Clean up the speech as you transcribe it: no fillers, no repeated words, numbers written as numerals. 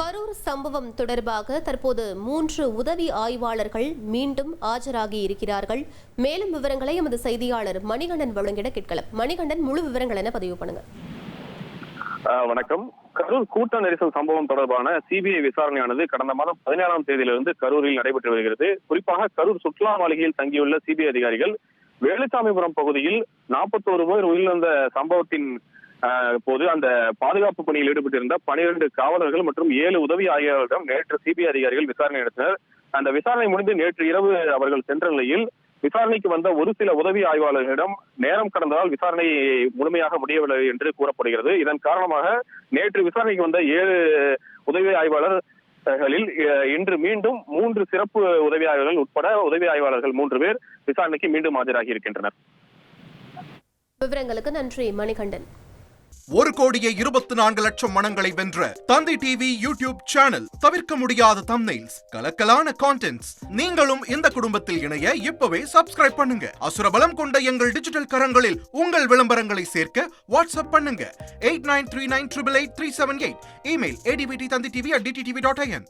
கரூர் சம்பவம் தொடர்பாக தற்போது 3 உதவி ஆய்வாளர்கள் மீண்டும் ஆஜராகி இருக்கிறார்கள். மேலும் விவரங்களை எமது செய்தியாளர் மணிகண்டன் வழங்கிட கேட்கலாம். மணிகண்டன், முழு விவரங்கள் என பதிவு பண்ணுங்க. வணக்கம். கரூர் கூட்ட நெரிசல் சம்பவம் தொடர்பான சிபிஐ விசாரணையானது கடந்த மாதம் 17ஆம் தேதியிலிருந்து கரூரில் நடைபெற்று வருகிறது. குறிப்பாக கரூர் சுற்றுலா மாளிகையில் தங்கியுள்ள சிபிஐ அதிகாரிகள் வேலுசாமிபுரம் பகுதியில் 41 பேர் உயிரிழந்த சம்பவத்தின் போது அந்த பாதுகாப்பு பணியில் ஈடுபட்டிருந்த 12 காவலர்கள் மற்றும் 7 உதவி ஆய்வாளர்களிடம் நேற்று சிபிஐ அதிகாரிகள் விசாரணை நடத்தினர். அந்த விசாரணை முடிந்து நேற்று இரவு அவர்கள் சென்ற நிலையில் விசாரணைக்கு வந்த ஒரு சில உதவி ஆய்வாளர்களிடம் நேரம் கடந்ததால் விசாரணை முழுமையாக முடியவில்லை என்று கூறப்படுகிறது. இதன் காரணமாக நேற்று விசாரணைக்கு வந்த 7 உதவி ஆய்வாளர்களில் இன்று மீண்டும் 3 சிறப்பு உதவி ஆய்வாளர்கள் உட்பட உதவி ஆய்வாளர்கள் 3 பேர் விசாரணைக்கு மீண்டும் ஆஜராகி இருக்கின்றனர். விவரங்களுக்கு நன்றி மணிகண்டன். 1,24,00,000 மனங்களை வென்ற தந்தி டிவி யூடியூப் சேனல். தவிர்க்க முடியாத தம்ப்நெயில்ஸ், கலக்கலான கான்டென்ட்ஸ். நீங்களும் இந்த குடும்பத்தில் இணைய இப்பவே சப்ஸ்கிரைப் பண்ணுங்க. அசுரபலம் கொண்ட எங்கள் டிஜிட்டல் கரங்களில் உங்கள் விளம்பரங்களை சேர்க்க வாட்ஸ்அப் பண்ணுங்க. 8939888378. Email advtthanditv@dttv.in.